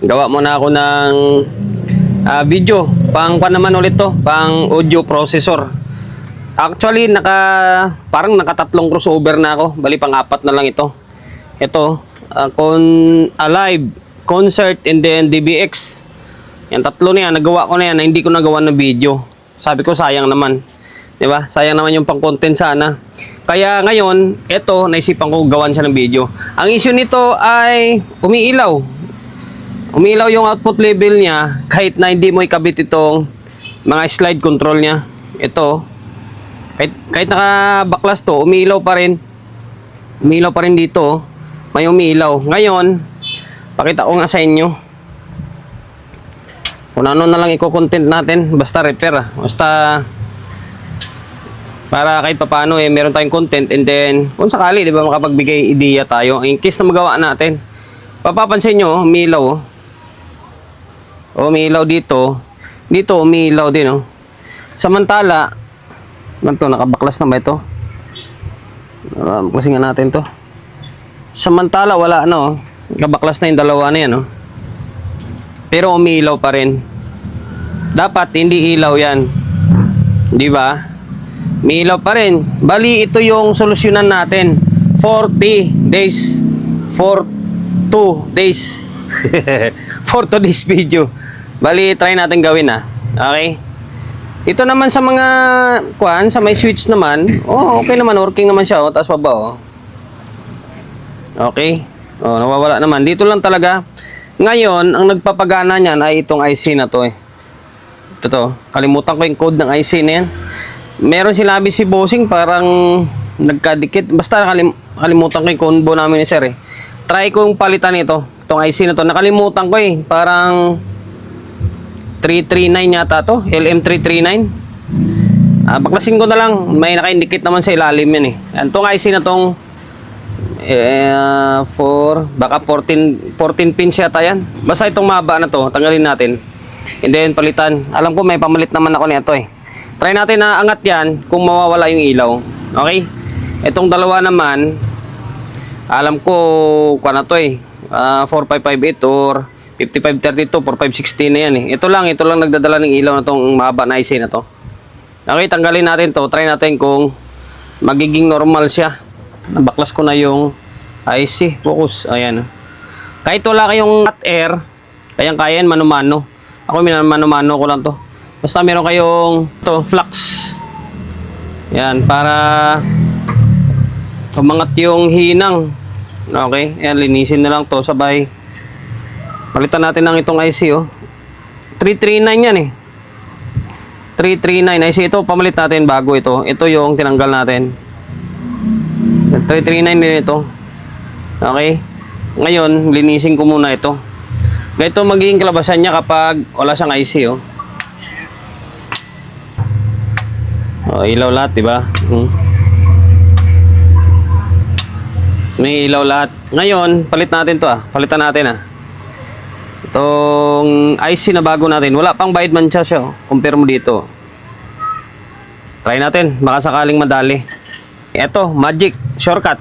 Gawa muna ako ng video. Pang naman ulit to, pang audio processor. Actually, parang nakatatlong crossover na ako. Bali, pang-apat na lang ito. Ito, Alive, Concert, and then DBX. Yan, tatlo na yan. Nagawa ko na yan na hindi ko nagawa ng video. Sabi ko, sayang naman. Diba? Sayang naman yung pang-content sana. Kaya ngayon, ito, naisipan ko gawan siya ng video. Ang issue nito ay umiilaw. Umiilaw yung output level niya kahit na hindi mo ikabit itong mga slide control niya. Ito, kahit naka-backlash to, umiilaw pa rin. Umiilaw pa rin dito. May umiilaw. Ngayon, pakita ko nga sa inyo. Kung ano na lang i-content natin. Basta repair. Basta para kahit papaano meron tayong content, and then kung sakali, di ba, makapagbigay ideya tayo. In case na magawa natin. Papapansin nyo, umiilaw. Umiilaw dito. Dito, umiilaw din. Samantala, nakabaklas na ba ito? Baklasin nga natin to. Samantala, wala nakabaklas na yung dalawa na yan. Pero umiilaw pa rin. Dapat hindi ilaw yan. Di ba? Umiilaw pa rin. Bali, ito yung solusyonan natin. 40 days. 42 days. 42 days video. Bali, try natin gawin Okay? Ito naman sa mga sa may switch naman, okay naman, working naman siya, taas pa ba, Okay. Nawawala naman. Dito lang talaga. Ngayon, ang nagpapagana niyan ay itong IC na to Ito. Kalimutan ko yung code ng IC na yan. Meron sinabi si Bossing, parang nagkadikit. Basta kalimutan ko yung combo namin ni Sir Try kong palitan ito. Itong IC na to. Nakalimutan ko parang 339 yata to, LM339. Baklasin ko na lang, may naka-indicate naman sa ilalim yan Itong IC na tong baka 14 pins yata yan. Basta itong mahaba na to, tanggalin natin. And then palitan. Alam ko may pamalit naman ako nito Try natin na angat yan kung mawawala yung ilaw. Okay? Itong dalawa naman, alam ko kung ano to 4558 or 5532, 4560 na yan Ito lang nagdadala ng ilaw na tong mahaba na IC na to. Okay, tanggalin natin to. Try natin kung magiging normal siya. Nabaklas ko na yung IC. Focus. Ayan. Kahit wala kayong hot air, kayang-kaya yan, mano-mano. Ako mano-mano ko lang to. Basta meron kayong flux. Yan, para umangat yung hinang. Okay, ayan, linisin na lang to sabay. Palitan natin ng itong IC 339 yan 339 IC ito, pamalit natin bago ito. Ito yung tinanggal natin. 339 din ito. Okay. Ngayon, linisin ko muna ito. Ganito magiging kalabasan niya kapag wala siyang IC ilaw lahat, diba? May ilaw lahat. Ngayon, palit natin to Palitan natin Itong IC na bago natin. Wala pang bayad man siya Compare mo dito. Try natin. Baka sakaling madali. Ito, magic. Shortcut.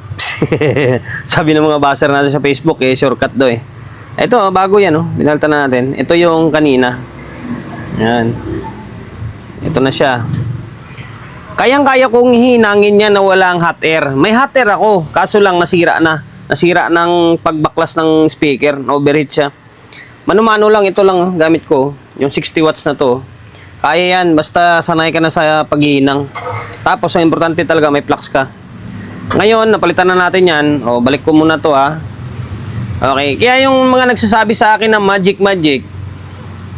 Sabi ng mga baser natin sa Facebook shortcut daw Ito, bago yan Binalta na natin. Ito yung kanina. Yan. Ito na siya. Kayang-kaya kong hinangin niya na walang hot air. May hot air ako. Kaso lang nasira na. Nasira ng pagbaklas ng speaker. Na-overheat siya. Mano-mano lang, ito lang gamit ko. Yung 60 watts na to. Kaya yan, basta sanay ka na sa paghihinang. Tapos, ang importante talaga, may flux ka. Ngayon, napalitan na natin yan. Balik ko muna to Okay, kaya yung mga nagsasabi sa akin na magic.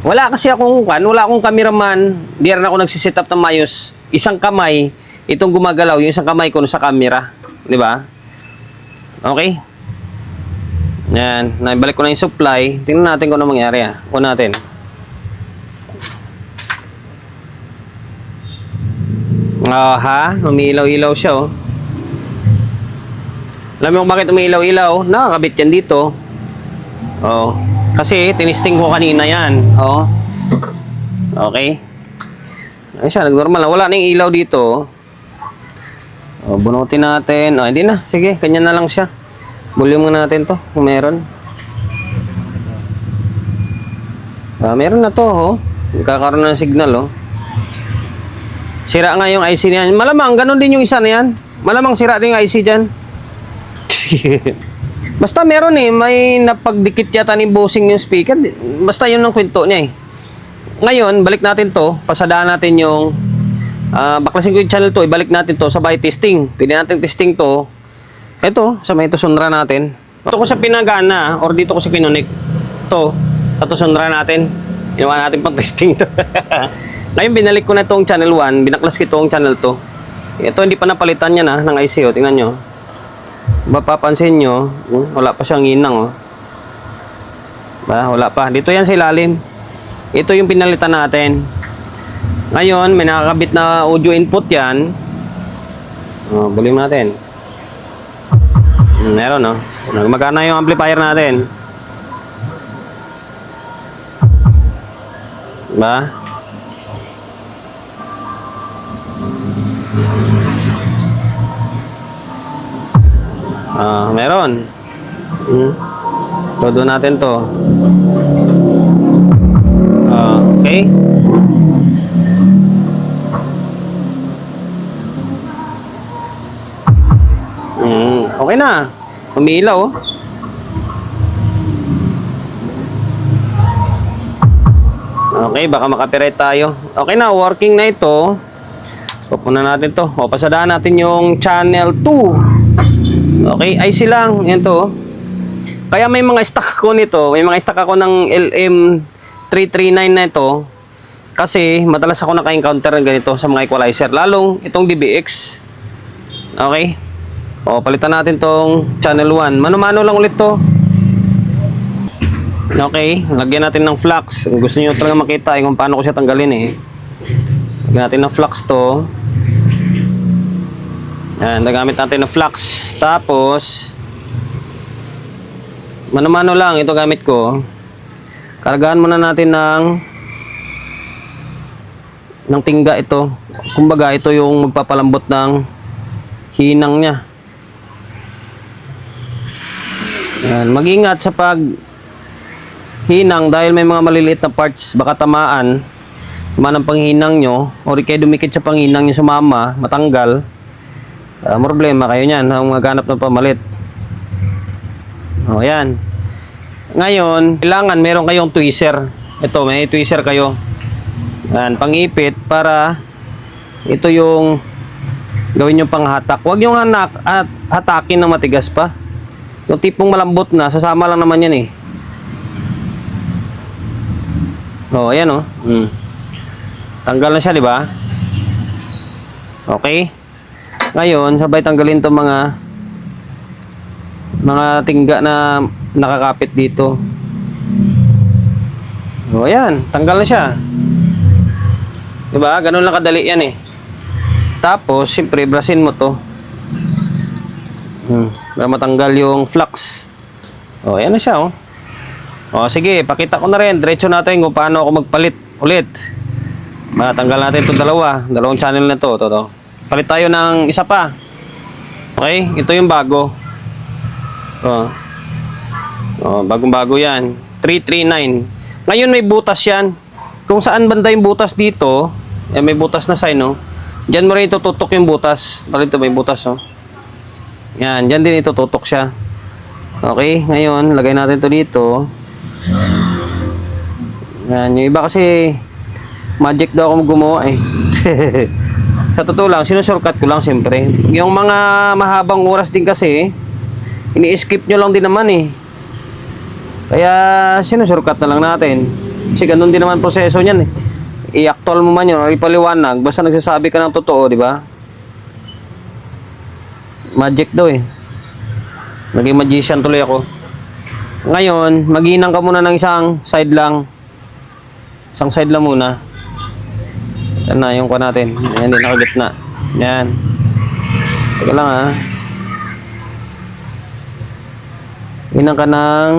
Wala kasi akong wala akong cameraman. Di rin ako nagsiset up ng mayos. Isang kamay, itong gumagalaw. Yung isang kamay ko sa camera. Di ba? Okay? Yan, naibalik ko na yung supply. Tingnan natin kung ano mangyari Kuha natin. Umiilaw-ilaw siya Alam mo kung bakit umiilaw-ilaw? Nakakabit yan dito. Kasi tinisting ko kanina yan. Okay. Ayun siya, nag-normal na. Wala na yung ilaw dito. Bunutin natin. Hindi na. Sige, kanya na lang siya. Volume natin to kung meron. Meron na to, oh. Nagkakaroon ng signal, oh. Sira nga yung IC niyan. Malamang, ganun din yung isa na yan. Malamang sira din yung IC dyan. Basta meron eh, may napagdikit yata ni bossing yung speaker. Basta yun ang kwento niya eh. Ngayon, balik natin to. Pasadaan natin yung baklasin ko yung channel to. Ibalik natin to sabay testing. Pili natin testing to. Ito, sa may tusunra natin. Ito ko sa pinagana or dito ko sa kinunik. Ito, tusunra natin. Ginawa natin pang testing to. Ngayon, binalik ko na itong channel 1. Binaklas ko itong channel 2. Ito, hindi pa napalitan yan ng IC. O, tingnan nyo. Mapapansin nyo, wala pa siyang inang. Wala pa. Dito yan sa ilalim. Ito yung pinalitan natin. Ngayon, may nakakabit na audio input yan. Bulim natin. Meron, no? Magana yung amplifier natin. Meron. Todo natin to. Okay. Okay na. Umiilaw, oh. Okay, baka makapiright tayo. Okay na, working na ito. Pupunan natin to. Pasadaan natin yung channel 2. Okay, IC lang. Yan to. Kaya may mga stock ko nito. May mga stock ako ng LM339 na ito. Kasi madalas ako naka-encounter ng ganito sa mga equalizer. Lalong itong DBX. Okay. Palitan natin tong channel 1. Mano-mano lang ulit to. Okay, lagyan natin ng flux. Gusto niyo talaga makita kung paano ko siya tanggalin eh. Lagyan natin ng flux to. Yan, nagamit natin ng flux. Tapos mano-mano lang ito gamit ko. Kargahan muna natin ng tingga ito. Kumbaga ito yung magpapalambot ng hinang niya. Yan, mag-ingat sa pag hinang dahil may mga maliliit na parts baka tamaan ang panghinang nyo o kaya dumikit sa panghinang nyo sumama, matanggal. Problema kayo nyan ang maghanap ng pamalit. Yan. Ngayon, kailangan meron kayong tweezer. Ito, may tweezer kayo. Yan, pang-ipit para ito yung gawin nyo pang-hatak. Huwag nyo hatakin ng matigas pa. Yung tipong malambot na, sasama lang naman yan eh. Ayan oh. Tanggal na siya, di ba? Okay. Ngayon, sabay tanggalin to mga tingga na nakakapit dito. Ayan, tanggal na siya. Di ba? Ganun lang kadali yan eh. Tapos, siyempre, brasin mo to. Para matanggal yung flux. Ayan na siya oh. Sige, pakita ko na rin. Diretso natin kung paano ako magpalit ulit. Matanggal natin itong dalawang channel na to. Palit tayo ng isa pa. Okay, ito yung bago. Bagong-bago yan. 339. Ngayon may butas yan. Kung saan banda yung butas dito, may butas na sign, no? Diyan mo rin itututok yung butas. Dito may butas, oh. Yan, diyan din itututok siya. Okay, ngayon, lagay natin to dito. Yan, yung iba kasi magic daw ako gumawa eh. Sa totoo lang, sinushortcut ko lang siyempre. Yung mga mahabang oras din kasi, ini-skip nyo lang din naman eh. Kaya sinushortcut na lang natin. Kasi ganun din naman proseso niyan eh. I-actual mo man yun, ipaliwanag. Basta nagsasabi ka ng totoo, di ba? Magic daw eh. Naging magician tuloy ako. Ngayon, maghinang ka muna ng isang side lang. Isang side lang muna. Yan na, yung kwa natin. Yan din, nakagitna. Yan. Teka lang ha. Hinang ka ng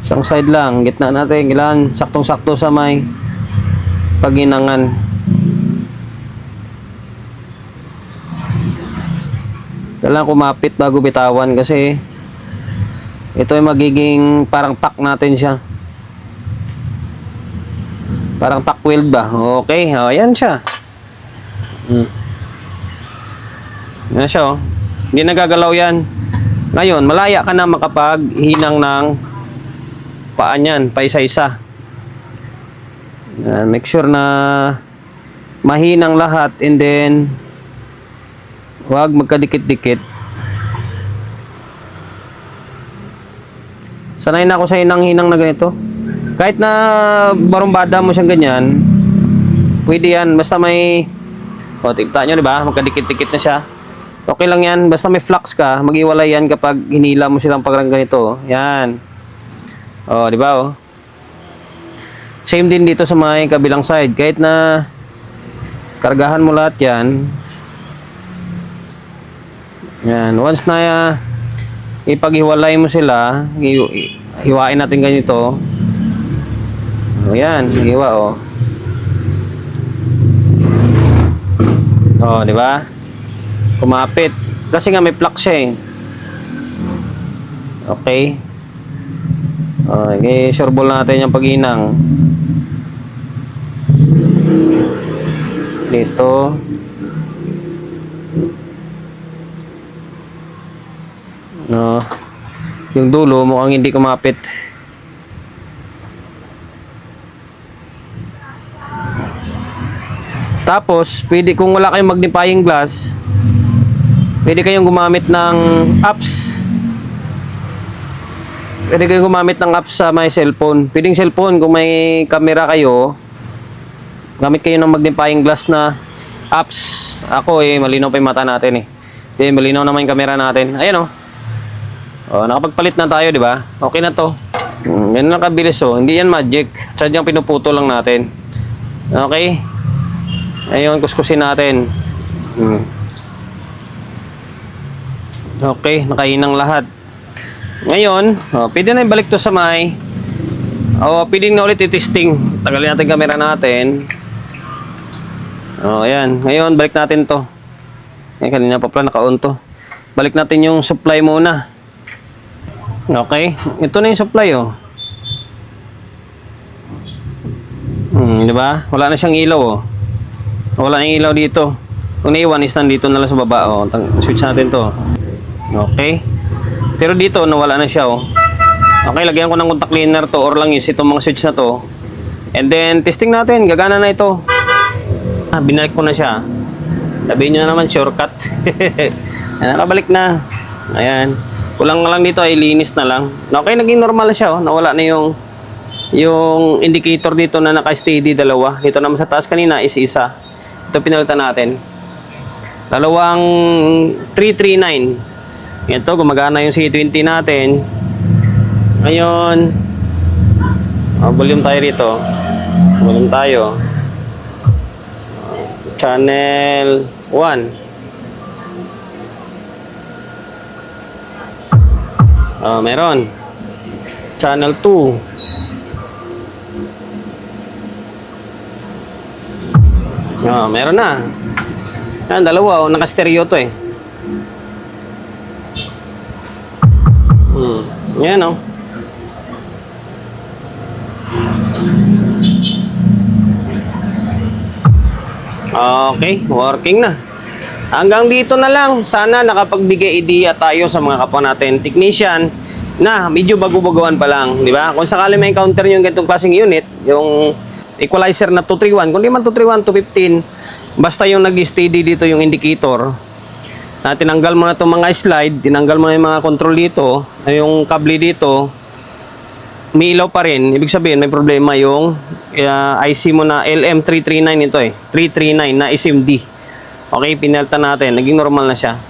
isang side lang. Gitna natin. Kailangan saktong-sakto sa may paghinangan. Kailangan kumapit bago bitawan kasi Ito ay magiging parang tack natin siya. Parang tack wheel ba? Okay, ayan siya. Yan siya, oh. Hindi nagagalaw yan. Ngayon, malaya ka na makapaghinang ng paa niyan, pa isa-isa. Make sure na mahinang lahat, and then huwag magkadikit-dikit. Sanay na ako sa hinang-hinang na ganito. Kahit na barumbada mo siyang ganyan, pwede yan. Basta may, o, tigta nyo, diba? Magkadikit-dikit na siya. Okay lang yan. Basta may flux ka, mag-iwalay yan kapag hinila mo silang parang ganito. Yan. O, diba, o? Same din dito sa may kabilang side. Kahit na kargahan mo lahat yan. Yan. Once na ipaghiwalay mo sila, hiwain natin ganito. O, yan. Hiwa, o. O, diba? Kumapit. Kasi nga may flux siya, eh. Okay. Okay, sure ball natin yung paghinang. Dito. No. Yung dulo mukhang hindi kumapit. Tapos, pwede kung wala kayong magnifying glass, pwede kayong gumamit ng apps. Pwede kayong gumamit ng apps sa may cellphone. Pwedeng cellphone, kung may camera kayo, gamit kayo ng magnifying glass na apps. Ako malinaw pa yung mata natin malinaw naman yung camera natin. Ayan nakapagpalit na tayo, di ba? Okay na to. Yan lang kabilis Hindi yan magic. Sadyang pinuputo lang natin. Okay? Ayun, kuskusin natin. Okay, nakahinang lahat. Ngayon, pwede na ibalik to sa may pwede na ulit i-testing. Tagalin natin camera natin. Ayan. Ngayon, balik natin to. Kanina pa pala naka-on to. Balik natin yung supply muna. Okay. Ito na yung supply, diba? Wala na siyang ilaw, Wala na yung ilaw dito. Kung naiwan is nandito na lang sa baba, switch natin to. Okay. Pero dito, nawala na siya, Okay, lagyan ko ng contact cleaner to or lang itong mga switch na to. And then, testing natin. Gagana na ito. Binalik ko na siya. Sabihin nyo na naman, shortcut. Nakabalik na. Ayan. Kulang lang dito ay linis na lang. Okay, naging normal siya, Nawala na yung indicator dito na naka-steady, dalawa. Dito naman sa taas kanina is isa. Ito pinalitan natin. Dalawang 339. Ito, gumagana yung C20 natin. Ngayon, volume tayo rito. Volume tayo. Channel 1. Meron. Channel 2. Meron na. Yan, dalawa. Naka-stereo to Yan, Okay, working na. Hanggang dito na lang. Sana nakapagbigay idea tayo sa mga kapwa natin technician na medyo bago-baguan pa lang, di ba? Kung sakali may encounter nyo yung ganitong klaseng unit, yung equalizer na 231, kung di man 231, 215, basta yung nag-steady dito yung indicator, na tinanggal mo na itong mga slide, tinanggal mo na yung mga control dito, yung kable dito, may ilaw pa rin, ibig sabihin may problema yung IC mo na LM339 ito 339 na SMD. Okay, pinalta natin, naging normal na siya.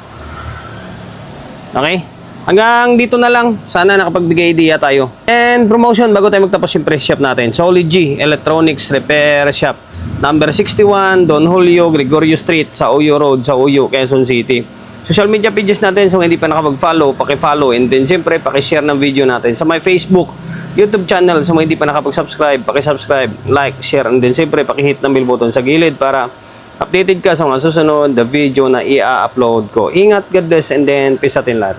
Okay? Hanggang dito na lang. Sana nakapagbigay idea tayo. And promotion, bago tayo magtapos yung press shop natin. Solid G Electronics Repair Shop. Number 61, Don Julio, Gregorio Street, sa Uyo Road, sa Uyo, Quezon City. Social media pages natin, so hindi pa nakapag-follow, paki-follow. And then, siyempre, paki-share ng video natin. Sa my Facebook, YouTube channel, sa mga hindi pa nakapag-subscribe, paki-subscribe, like, share. And then, siyempre, paki-hit ng bell button sa gilid para updated ka sa mga susunod na video na i-upload ko. Ingat, God bless, and then peace atin lahat.